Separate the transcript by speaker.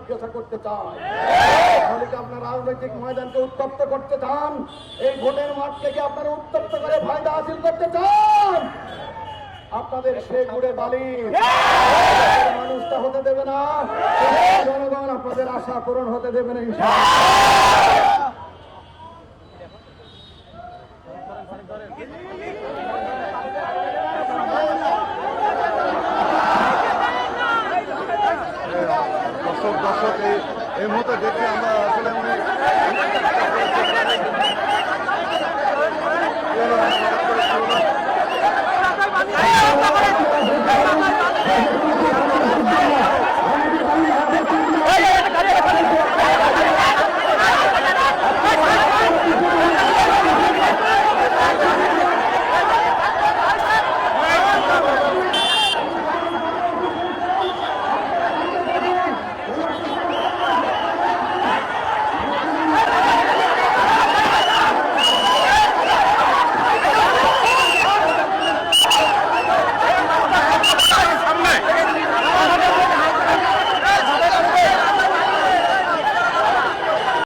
Speaker 1: জিজ্ঞাসা করতে চাই, তাহলে কি আপনার রাজনৈতিক ময়দানকে উত্তপ্ত করতে চান? এই ভোটের মাঠকে কি আপনারা উত্তপ্ত করে ফায়দা হাসিল করতে চান? আপনাদের সে গুড়ে বালি মানুষটা হতে দেবে না, জনগণ আপনাদের আশা পূরণ হতে দেবে না।